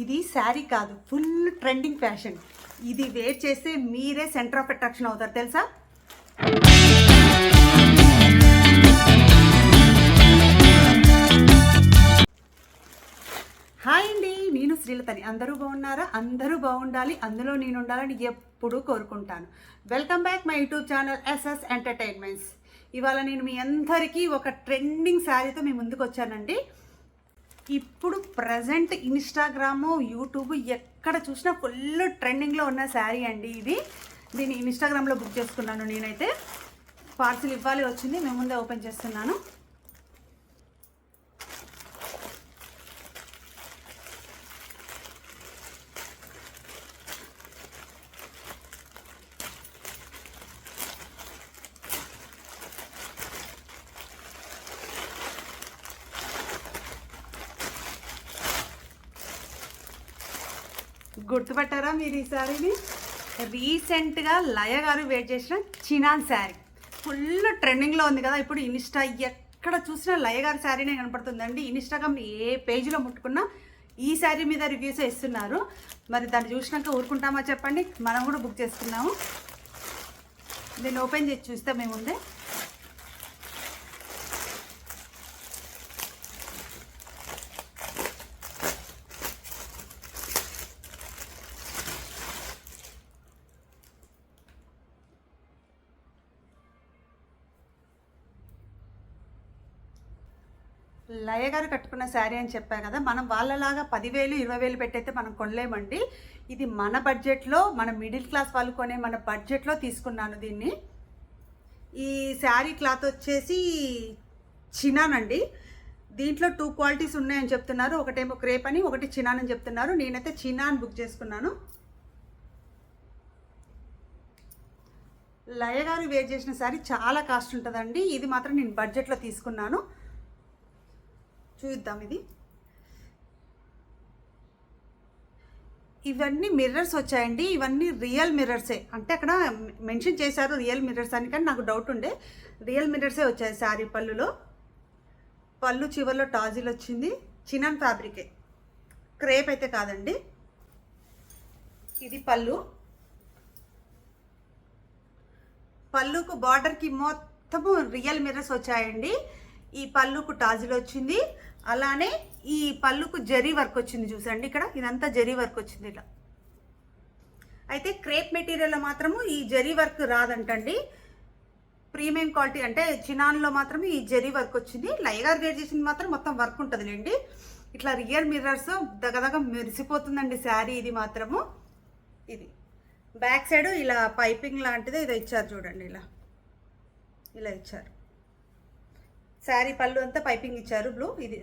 ఇది శారీ కాదు, full trending fashion. ఇది వేర్ చేస్తే మీరే సెంటర్ ఆఫ్ అట్రాక్షన్ అవుతారు తెలుసా. హాయ్ అండి, నేను శ్రీలతని. అందరూ బాగున్నారా? అందరూ బాగుండాలి, అందులో నేను ఉండాలని ఎప్పుడూ కోరుకుంటాను. Welcome back my YouTube channel SS entertainments. ఇవాళ నేను మీ అందరికీ ఒక ట్రెండింగ్ శారీతో మీ ముందుకు వచ్చానండి. ఇప్పుడు ప్రజెంట్ ఇన్స్టాగ్రాము, యూట్యూబ్ ఎక్కడ చూసినా ఫుల్ ట్రెండింగ్లో ఉన్న శారీ అండి ఇది. దీన్ని ఇన్స్టాగ్రామ్లో బుక్ చేసుకున్నాను నేనైతే. పార్సిల్ ఇవ్వాలి వచ్చింది, మేము ముందే ఓపెన్ చేస్తున్నాను. గుర్తుపట్టారా మీరు ఈ శారీని? రీసెంట్గా లయ గారు వేర్ చేసిన చినాన్ శారీ ఫుల్ ట్రెండింగ్లో ఉంది కదా ఇప్పుడు. ఇన్స్టా ఎక్కడ చూసినా లయ గారి శారీనే కనపడుతుందండి. ఇన్స్టాగ్రామ్ ఏ పేజీలో ముట్టుకున్నా ఈ శారీ మీద రివ్యూస్ ఇస్తున్నారు. మరి దాన్ని చూసినాక ఊరుకుంటామా చెప్పండి? మనం కూడా బుక్ చేసుకున్నాము. దీన్ని ఓపెన్ చేసి చూస్తాం మేము ముందే. లయ గారు కట్టుకున్న శారీ అని చెప్పా కదా, మనం వాళ్ళలాగా 10,000 20,000 పెట్టయితే మనం కొనలేమండి. ఇది మన బడ్జెట్లో, మన మిడిల్ క్లాస్ వాళ్ళు కొనే మన బడ్జెట్లో తీసుకున్నాను దీన్ని. ఈ శారీ క్లాత్ వచ్చేసి చినాన్ అండి. దీంట్లో 2 క్వాలిటీస్ ఉన్నాయని చెప్తున్నారు. ఒకటేమో క్రేప్ అని, ఒకటి చినాన్ అని చెప్తున్నారు. నేనైతే చినాన్ బుక్ చేసుకున్నాను. లయ గారు వేర్ చేసిన శారీ చాలా కాస్ట్ ఉంటుందండి. ఇది మాత్రం నేను బడ్జెట్లో తీసుకున్నాను. చూద్దాం. ఇవన్నీ మిర్రర్స్ వచ్చాయండి. ఇవన్నీ రియల్ మిర్రర్సే. అంటే అక్కడ మెన్షన్ చేశారు రియల్ మిర్రర్స్ అని, కానీ నాకు డౌట్ ఉండే. రియల్ మిర్రర్సే వచ్చాయి శారీ పళ్ళులో. పళ్ళు చివరిలో టాజిల్ వచ్చింది. చినాన్ ఫ్యాబ్రికే, క్రేప్ అయితే కాదండి. ఇది పళ్ళు. పళ్ళుకు బార్డర్కి మొత్తము రియల్ మిర్రర్స్ వచ్చాయండి. ఈ పళ్ళుకు టాజిల్ వచ్చింది, అలానే ఈ పళ్ళుకు జరీ వర్క్ వచ్చింది. చూసండి ఇక్కడ ఇదంతా జరీ వర్క్ వచ్చింది ఇలా. అయితే క్రేప్ మెటీరియల్లో మాత్రము ఈ జరీ వర్క్ రాదంటండి. ప్రీమియం క్వాలిటీ అంటే చినాన్లో మాత్రం ఈ జరీ వర్క్ వచ్చింది. లయగారు వేర్ చేసింది మాత్రం మొత్తం వర్క్ ఉంటుందిలేండి. ఇట్లా రియల్ మిర్రర్స్ దగదగ మెరిసిపోతుందండి శారీ ఇది మాత్రము. ఇది బ్యాక్ సైడ్ ఇలా పైపింగ్ లాంటిది ఇది ఇచ్చారు చూడండి. ఇలా ఇచ్చారు. శారీ పళ్ళు అంతా పైపింగ్ ఇచ్చారు బ్లూ. ఇది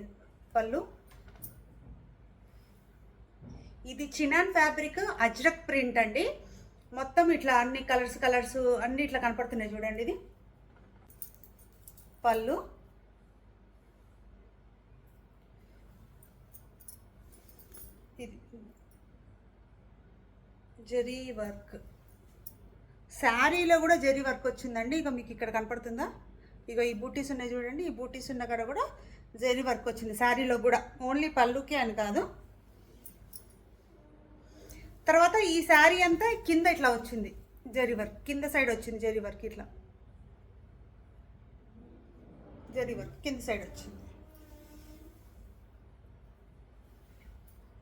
పళ్ళు. ఇది చినాన్ ఫ్యాబ్రిక్ అజ్రక్ ప్రింట్ అండి. మొత్తం ఇట్లా అన్ని కలర్స్ అన్ని ఇట్లా కనపడుతున్నాయి చూడండి. ఇది పళ్ళు. ఇది జరీ వర్క్. శారీలో కూడా జరీ వర్క్ వచ్చిందండి. ఇక మీకు ఇక్కడ కనపడుతుందా? ఇక ఈ బూటీస్ ఉన్నాయి చూడండి. ఈ బూటీస్ ఉన్న కాడ కూడా జరీ వర్క్ వచ్చింది శారీలో కూడా, ఓన్లీ పళ్ళుకే అని కాదు. తర్వాత ఈ శారీ అంతా కింద ఇట్లా వచ్చింది జరీ వర్క్, కింద సైడ్ వచ్చింది జరీ వర్క్. ఇట్లా జరీ వర్క్ కింద సైడ్ వచ్చింది.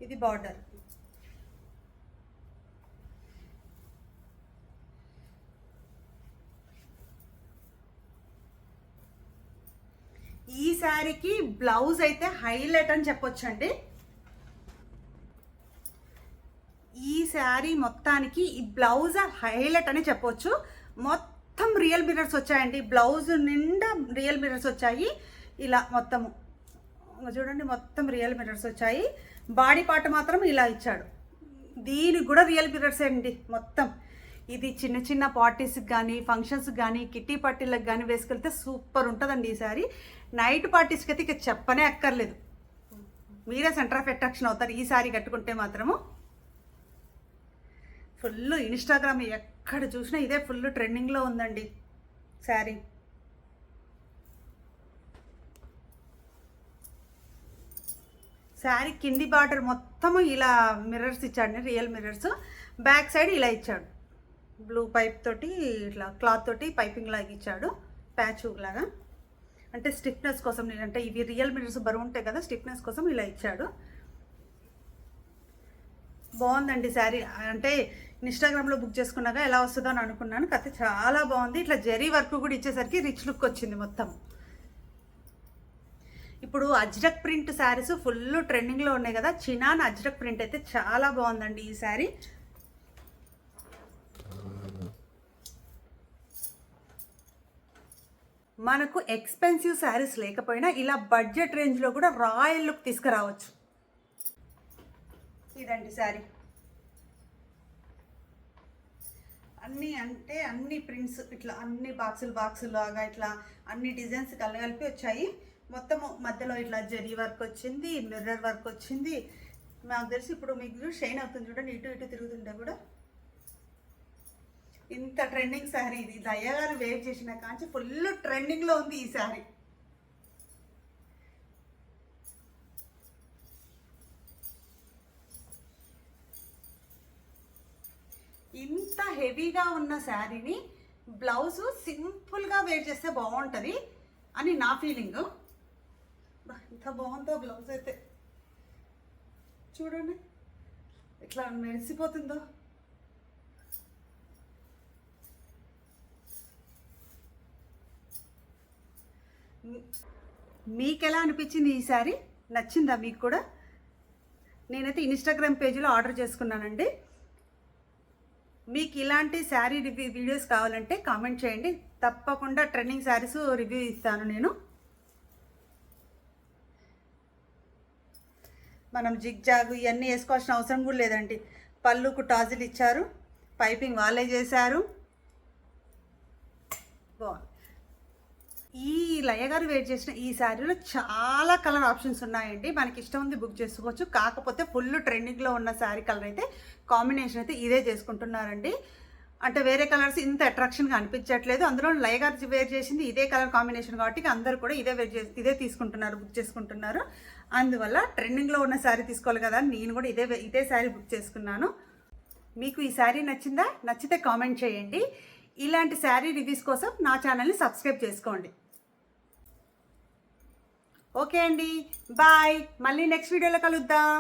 ఇది బార్డర్. ఈ శారీకి బ్లౌజ్ అయితే హైలైట్ అని చెప్పొచ్చండి. ఈ శారీ మొత్తానికి ఈ బ్లౌజ్ హైలైట్ అని చెప్పొచ్చు. మొత్తం రియల్ మిర్రర్స్ వచ్చాయండి. బ్లౌజ్ నిండా రియల్ మిర్రర్స్ వచ్చాయి. ఇలా మొత్తము చూడండి, మొత్తం రియల్ మిర్రర్స్ వచ్చాయి. బాడీ పార్ట్ మాత్రం ఇలా ఇచ్చాడు. దీనికి కూడా రియల్ మిర్రర్స్ అండి మొత్తం. ఇది చిన్న చిన్న పార్టీస్కి కానీ, ఫంక్షన్స్కి కానీ, కిట్టి పార్టీలకు కానీ వేసుకెళ్తే సూపర్ ఉంటుందండి ఈ శారీ. నైట్ పార్టీస్కి అయితే ఇక చెప్పనే అక్కర్లేదు, మీరే సెంటర్ ఆఫ్ అట్రాక్షన్ అవుతారు ఈ శారీ కట్టుకుంటే మాత్రము. ఫుల్ ఇన్స్టాగ్రామ్ ఎక్కడ చూసినా ఇదే ఫుల్ ట్రెండింగ్లో ఉందండి శారీ. శారీ కింది బార్డర్ మొత్తము ఇలా మిర్రర్స్ ఇచ్చాడు, రియల్ మిర్రర్స్. బ్యాక్ సైడ్ ఇలా ఇచ్చాడు, బ్లూ పైప్ తోటి ఇట్లా క్లాత్ తోటి పైపింగ్ లాగా ఇచ్చాడు, ప్యాచ్ లాగా. అంటే స్టిఫ్నెస్ కోసం, అంటే ఇవి రియల్ మిర్రర్స్ బరువు ఉంటాయి కదా, స్టిఫ్నెస్ కోసం ఇలా ఇచ్చాడు. బాగుందండి శారీ. అంటే ఇన్స్టాగ్రామ్లో బుక్ చేసుకున్నాక ఎలా వస్తుందో అని అనుకున్నాను, కథ చాలా బాగుంది. ఇట్లా జరీ వర్క్ కూడా ఇచ్చేసరికి రిచ్ లుక్ వచ్చింది మొత్తం. ఇప్పుడు అజ్రక్ ప్రింట్ శారీస్ ఫుల్ ట్రెండింగ్లో ఉన్నాయి కదా, చినాన్ అజ్రక్ ప్రింట్ అయితే చాలా బాగుందండి ఈ శారీ. మనకు ఎక్స్పెన్సివ్ శారీస్ లేకపోయినా ఇలా బడ్జెట్ రేంజ్లో కూడా రాయల్ లుక్ తీసుకురావచ్చు. ఇదండి శారీ. అన్ని ప్రింట్స్ ఇట్లా అన్ని బాక్సులు లాగా ఇట్లా అన్ని డిజైన్స్ కలిపి వచ్చాయి. మొత్తము మధ్యలో ఇట్లా జరీ వర్క్ వచ్చింది, మిర్రర్ వర్క్ వచ్చింది. నాకు తెలిసి ఇప్పుడు మీకు షైన్ అవుతుంది చూడండి, ఇటు ఇటు తిరుగుతుంటే కూడా. ఇంత ట్రెండింగ్ శారీ ఇది. దయ్య గారు వేర్ చేసిన కాంచి ఫుల్ ట్రెండింగ్లో ఉంది ఈ శారీ. ఇంత హెవీగా ఉన్న శారీని బ్లౌజు సింపుల్గా వేర్ చేస్తే బాగుంటుంది అని నా ఫీలింగ్. ఇంత బాగుందో బ్లౌజ్ అయితే చూడండి, ఇట్లా మెరిసిపోతుందో. మీకు ఎలా అనిపించింది ఈ శారీ? నచ్చిందా మీకు కూడా? నేనైతే ఇన్స్టాగ్రామ్ పేజీలో ఆర్డర్ చేసుకున్నానండి. మీకు ఇలాంటి శారీ రివ్యూ వీడియోస్ కావాలంటే కామెంట్ చేయండి, తప్పకుండా ట్రెండింగ్ శారీస్ రివ్యూ ఇస్తాను నేను. మనం జిగ్ జాగ్ ఇవన్నీ వేసుకోవాల్సిన అవసరం కూడా లేదండి. పళ్ళుకు టాజిల్ ఇచ్చారు, పైపింగ్ వాళ్ళే చేశారు, బాగుంది. ఈ లయ గారు వేర్ చేసిన ఈ శారీలో చాలా కలర్ ఆప్షన్స్ ఉన్నాయండి, మనకి ఇష్టం ఉంది బుక్ చేసుకోవచ్చు. కాకపోతే ఫుల్ ట్రెండింగ్లో ఉన్న శారీ కలర్ అయితే కాంబినేషన్ అయితే ఇదే చేసుకుంటున్నారండి. అంటే వేరే కలర్స్ ఇంత అట్రాక్షన్గా అనిపించట్లేదు. అందులో లయ గారు వేర్ చేసింది ఇదే కలర్ కాంబినేషన్ కాబట్టి అందరూ కూడా ఇదే తీసుకుంటున్నారు, బుక్ చేసుకుంటున్నారు. అందువల్ల ట్రెండింగ్లో ఉన్న శారీ తీసుకోవాలి కదా అని నేను కూడా ఇదే శారీ బుక్ చేసుకున్నాను. మీకు ఈ శారీ నచ్చిందా? నచ్చితే కామెంట్ చేయండి. ఇలాంటి శారీ రివ్యూస్ కోసం నా ఛానల్ని సబ్స్క్రైబ్ చేసుకోండి. ఓకే అండి, బాయ్. మళ్ళీ నెక్స్ట్ వీడియోలో కలుద్దాం.